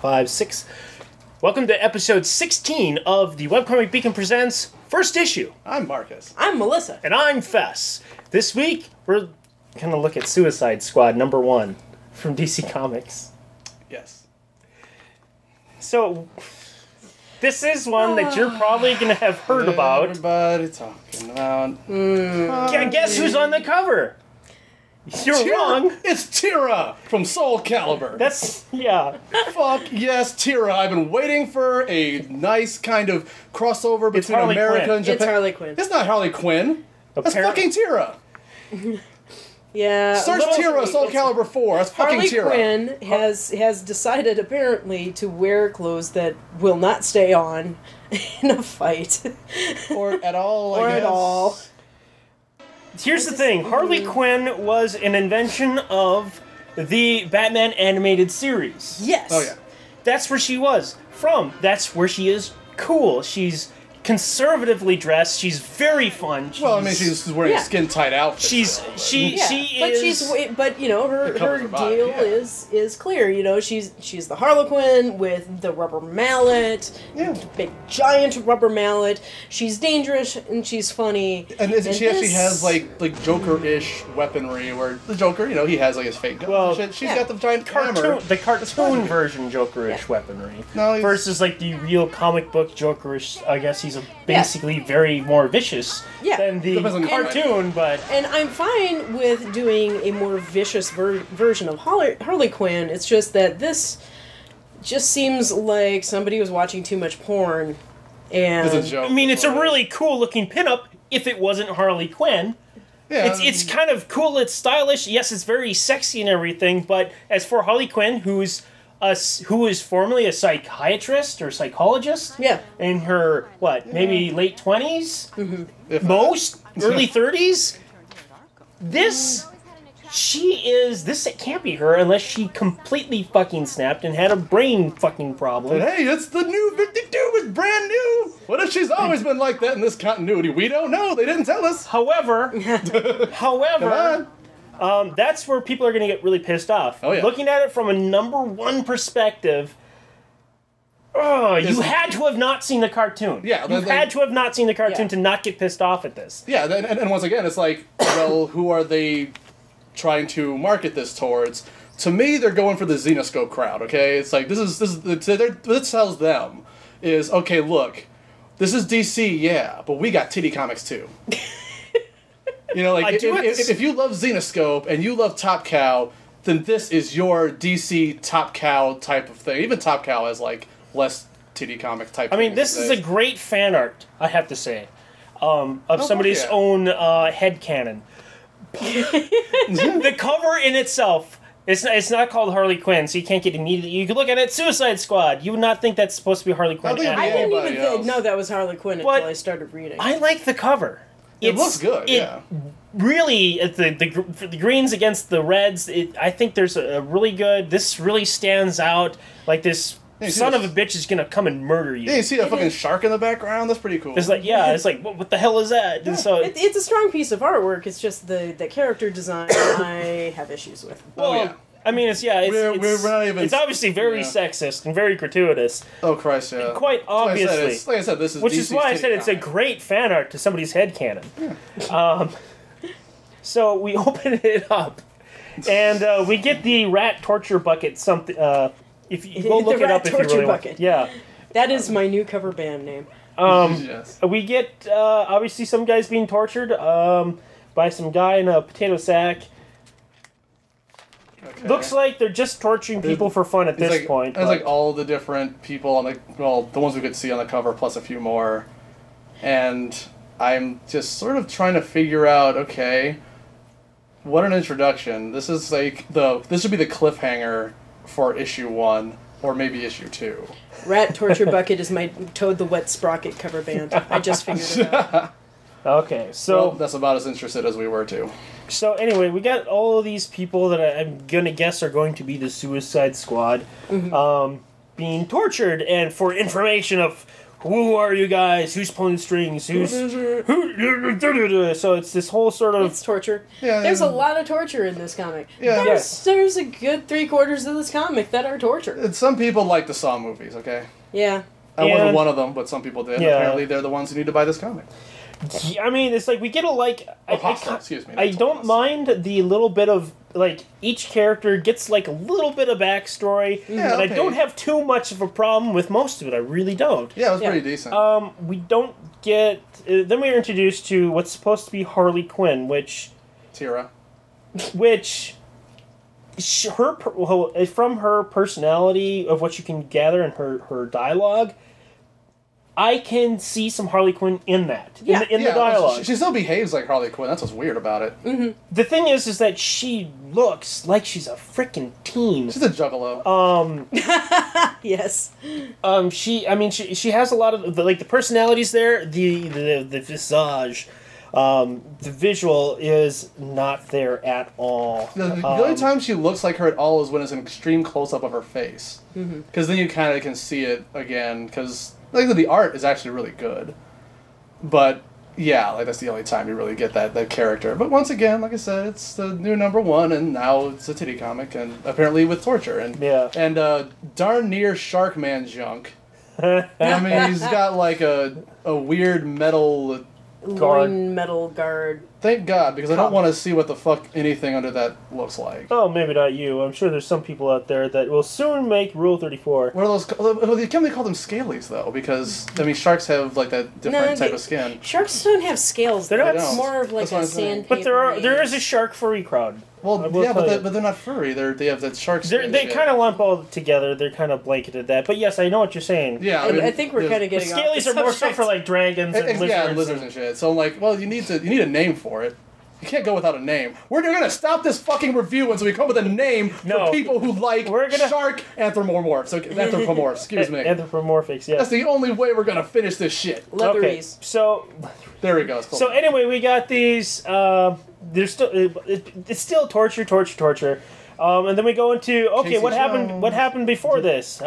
5, 6. Welcome to episode 16 of the Webcomic Beacon Presents First Issue. I'm Marcus. I'm Melissa. And I'm Fes. This week, we're going to look at Suicide Squad #1 from DC Comics. Yes. So, this is one that you're probably going to have heard about. Everybody talking about... Guess who's on the cover? You're wrong. It's Tira from Soul Calibur. That's, yeah. Fuck yes, Tira. I've been waiting for a nice kind of crossover between America and Japan. It's Harley Quinn. It's not Harley Quinn. That's fucking Tira. Yeah. Search Tira, Soul Calibur 4. That's fucking Tira. Harley Quinn has decided apparently to wear clothes that will not stay on in a fight. Or at all, I guess. At all. Here's the thing. Harley Quinn was an invention of the Batman animated series. Yes. Oh, yeah. That's where she was from. That's where she is cool. She's conservatively dressed. She's very fun. Well, I mean, she's wearing a skin-tight outfit. She is. But you know, her deal is clear. You know, she's the Harlequin with the rubber mallet, big giant rubber mallet. She's dangerous and she's funny. And she actually has like Joker-ish weaponry, where the Joker, you know, he has like his fake gun. Well, she's got the giant hammer. The cartoon version Joker-ish weaponry. No, versus like the real comic book Joker-ish. I guess he's basically very more vicious than the cartoon, and I'm fine with doing a more vicious version of Harley Quinn. It's just that this just seems like somebody was watching too much porn. And it's a joke. I mean, it's a really cool looking pinup. If it wasn't Harley Quinn, it's kind of cool. It's stylish. Yes, it's very sexy and everything. But as for Harley Quinn, who is formerly a psychiatrist or psychologist, in her maybe late 20s, most early 30s. This it can't be her unless she completely fucking snapped and had a brain fucking problem. But hey, it's the new 52. It's brand new. What if she's always been like that in this continuity? We don't know. They didn't tell us. However, that's where people are going to get really pissed off. Oh, yeah. Looking at it from a #1 perspective, you had to have not seen the cartoon. Yeah, you had to have not seen the cartoon to not get pissed off at this. Yeah, and once again, it's like, well, who are they trying to market this towards? To me, they're going for the Xenoscope crowd. Okay, it's like this tells them is okay. Look, this is DC, but we got titty comics too. You know, like, if you love Xenoscope and you love Top Cow, then this is your DC Top Cow type of thing. Even Top Cow has, like, less titty comic type I mean, this is a great fan art, I have to say, of somebody's own headcanon. The cover in itself, it's not called Harley Quinn, so you can't get immediately... You could look at it, Suicide Squad. You would not think that's supposed to be Harley Quinn. I didn't even know that was Harley Quinn until I started reading. I like the cover. It looks good, Really, the greens against the reds, I think there's a really good... This really stands out. Like, this son of a bitch is going to come and murder you. Yeah, you see that fucking shark in the background? That's pretty cool. It's like, it's like, what the hell is that? And so it's a strong piece of artwork. It's just the character design I have issues with. Well, I mean, it's obviously very sexist and very gratuitous. Oh, Christ, yeah. Quite obviously. Like I said, this is which DC's is why I said it's a great fan art to somebody's headcanon. Yeah. So we open it up, and we get the rat torture bucket. Something. If you go look it up, if you really want. Yeah. That is my new cover band name. Yes. We get obviously some guys being tortured by some guy in a potato sack. Okay. Looks like they're just torturing people for fun at this point. It's like all the different people on the ones we could see on the cover, plus a few more. And I'm just sort of trying to figure out, okay, what an introduction. This is like this should be the cliffhanger for issue 1 or maybe issue 2. Rat Torture Bucket is my Toad the Wet Sprocket cover band. I just figured it out. Okay, so that's about as interested as we were too. So anyway, we got all of these people that I'm gonna guess are going to be the Suicide Squad, being tortured, and for information of who are you guys? Who's pulling strings? So it's this whole sort of... It's torture. Yeah, there's a lot of torture in this comic. Yeah. There's a good 3/4 of this comic that are torture. And some people like the Saw movies, okay? Yeah. I wasn't one of them, but some people did. Yeah. Apparently they're the ones who need to buy this comic. I mean, it's like we get a Excuse me. I don't mind the little bit of each character gets a little bit of backstory, and I don't have too much of a problem with most of it. I really don't. Yeah, it was pretty decent. We don't get. Then we are introduced to what's supposed to be Harley Quinn, Tira. From her personality of what you can gather in her dialogue, I can see some Harley Quinn in that. In the dialogue. She still behaves like Harley Quinn. That's what's weird about it. Mm-hmm. The thing is that she looks like she's a freaking teen. She's a juggalo. Yes. She has a lot of the personalities there. The visage, the visual is not there at all. The only time she looks like her at all is when it's an extreme close up of her face. Because then you kind of can see it again. Because the art is actually really good, but yeah, that's the only time you really get that character. But once again, like I said, it's the new #1, and now it's a titty comic, and apparently with torture and darn near Sharkman junk. I mean, he's got a weird metal guard. Thank God, because I don't want to see what the fuck anything under that looks like. Oh, maybe not you. I'm sure there's some people out there that will soon make Rule 34. What are those? They can't call them scalies though, because sharks have that different type of skin. Sharks don't have scales. They're not. It's more of a sandpaper. But there is a shark furry crowd. Well, yeah, but they're not furry. They have that shark skin. They kind of lump all together. They're kind of blanketed that. But yes, I know what you're saying. Yeah, I think we're kind of getting off. Scalies are more so for dragons and lizards. Yeah, lizards and shit. So you need a name for it. You can't go without a name. We're gonna stop this fucking review until we come up with a name for people who like shark anthropomorphs. Anthropomorphs, excuse me. Anthropomorphics, yeah. That's the only way we're gonna finish this shit. Leatheries. Okay, so there we go. So anyway, we got these. There's still it's still torture, and then we go into what happened? What happened before this?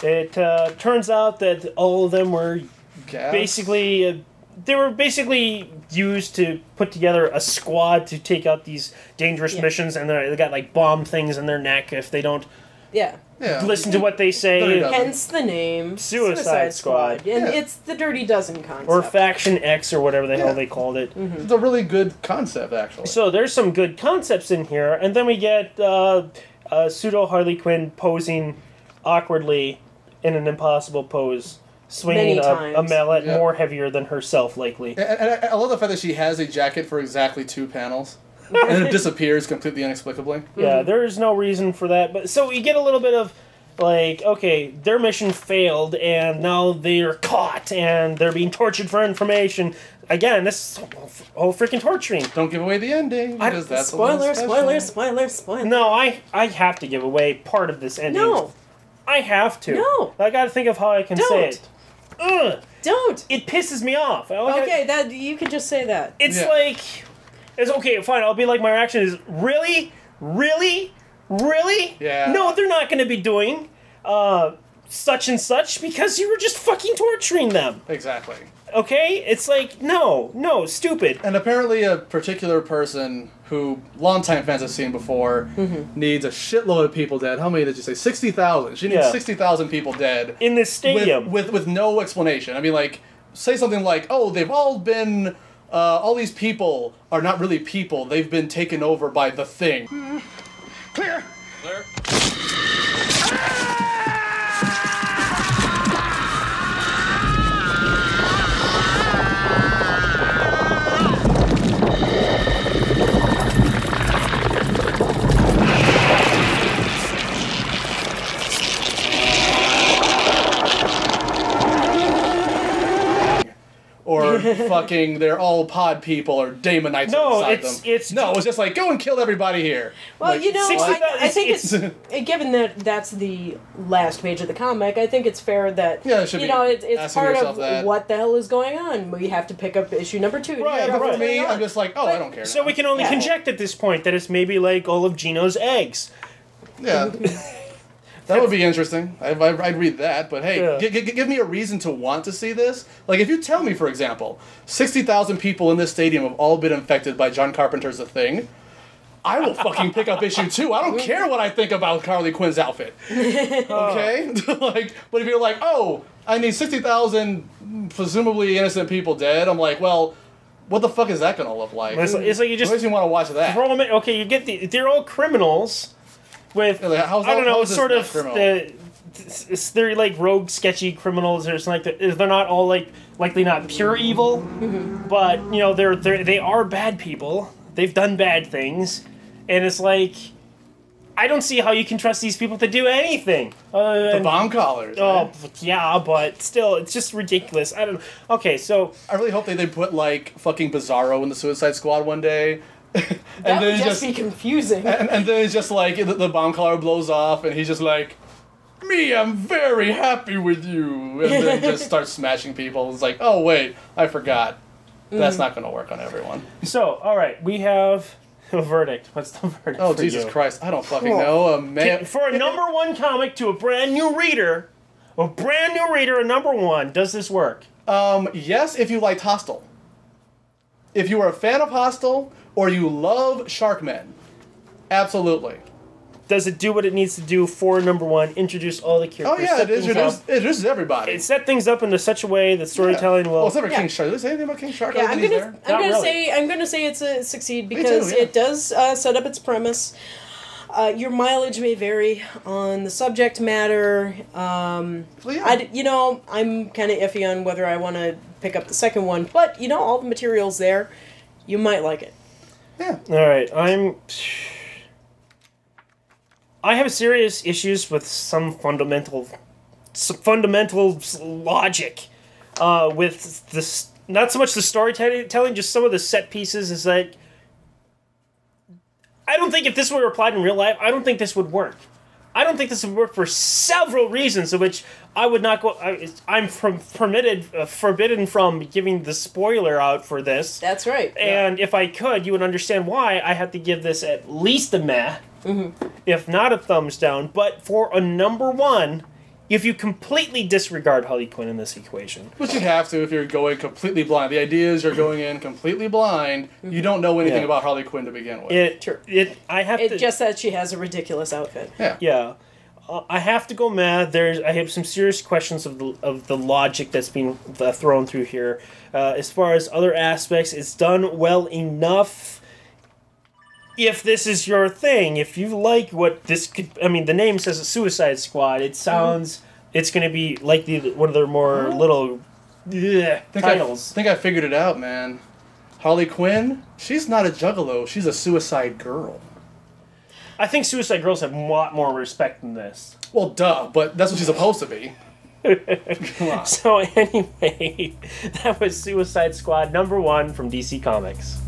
It turns out that all of them were basically. They were basically used to put together a squad to take out these dangerous missions, and they got bomb things in their neck if they don't listen to what they say. Hence the name Suicide Squad. And it's the Dirty Dozen concept. Or Faction X, or whatever the hell they called it. Mm-hmm. It's a really good concept, actually. So there's some good concepts in here, and then we get pseudo Harley Quinn posing awkwardly in an impossible pose. Swinging a mallet more heavier than herself, likely. And I love the fact that she has a jacket for exactly 2 panels. And it disappears completely inexplicably. Yeah, there is no reason for that. But so you get a little bit of, their mission failed, and now they're caught, and they're being tortured for information. Again, this is whole freaking torturing. Don't give away the ending, because that's spoiler. No, I have to give away part of this ending. No. I have to. No. I gotta think of how I can say it. Ugh. Don't. It pisses me off. That you could just say that. It's it's okay, fine. I'll be my reaction is, really? Really? Really? Yeah. No, they're not going to be doing such and such because you were just fucking torturing them. Exactly. Okay? It's no, stupid. And apparently a particular person who longtime fans have seen before needs a shitload of people dead. How many did you say? 60,000. She needs 60,000 people dead. In this stadium. With no explanation. I mean, say something like, they've all been... all these people are not really people. They've been taken over by the Thing. Clear! Or fucking, they're all pod people or Damonites inside them. It's just go and kill everybody here. Well, I think it's given that that's the last page of the comic, I think it's fair that it's part of what the hell is going on. We have to pick up issue number 2. Right, but for me, I'm just I don't care. So we can only conject at this point that it's maybe all of Gino's eggs. Yeah. That would be interesting. I'd read that, but hey, give me a reason to want to see this. Like, if you tell me, for example, 60,000 people in this stadium have all been infected by John Carpenter's The Thing, I will fucking pick up issue 2. I don't care what I think about Harley Quinn's outfit. Okay? Like, but if you're like, oh, I need 60,000 presumably innocent people dead, I'm like, well, what the fuck is that gonna look like? It's like you just... What makes you want to watch that? Okay, you get they're all criminals with... I don't know, sort of... They're like rogue, sketchy criminals. Or something like that. They're not all likely not pure evil, but, you know, they are bad people. They've done bad things. And it's like... I don't see how you can trust these people to do anything. The bomb collars. Oh, yeah, but still, it's just ridiculous. I don't know. Okay, so... I really hope they put, like, fucking Bizarro in the Suicide Squad one day. That would just be confusing. And then it's just like, the bomb collar blows off, and he's just like, me, I'm very happy with you. And then just starts smashing people. It's like, oh, wait, I forgot. That's not going to work on everyone. So, all right, we have... a verdict. What's the verdict? Oh, Jesus Christ. I don't fucking know. For a #1 comic to a brand new reader, a #1, does this work? Yes, if you liked Hostel. If you are a fan of Hostel, or you love Sharkmen. Absolutely. Does it do what it needs to do for #1? Introduce all the characters. Oh, yeah, it introduces everybody. It set things up into such a way that storytelling will... Well, except for King Shark. Did they say anything about King Shark? Yeah, I'm gonna say it's a succeed because it does set up its premise. Your mileage may vary on the subject matter. I'm kind of iffy on whether I want to pick up the second one, but you know, all the material's there. You might like it. Yeah. All right, I have serious issues with some fundamental logic with this. Not so much the storytelling, just some of the set pieces. Is like, I don't think if this were applied in real life, I don't think this would work. I don't think this would work for several reasons, of which I would not go. I'm forbidden from giving the spoiler out for this. That's right. And if I could, you would understand why I have to give this at least a meh. If not a thumbs down, but for a #1, if you completely disregard Harley Quinn in this equation. Which you have to if you're going completely blind. The idea is you're going in completely blind. You don't know anything about Harley Quinn to begin with. It's just that she has a ridiculous outfit. Yeah. I have to go mad. I have some serious questions of the logic that's being thrown through here. As far as other aspects, it's done well enough. If this is your thing, if you like what this could... I mean, the name says a Suicide Squad. It sounds... It's going to be like one of their more little titles. I think I figured it out, man. Harley Quinn, she's not a juggalo. She's a suicide girl. I think suicide girls have a lot more respect than this. Well, duh, but that's what she's supposed to be. Come on. So anyway, that was Suicide Squad #1 from DC Comics.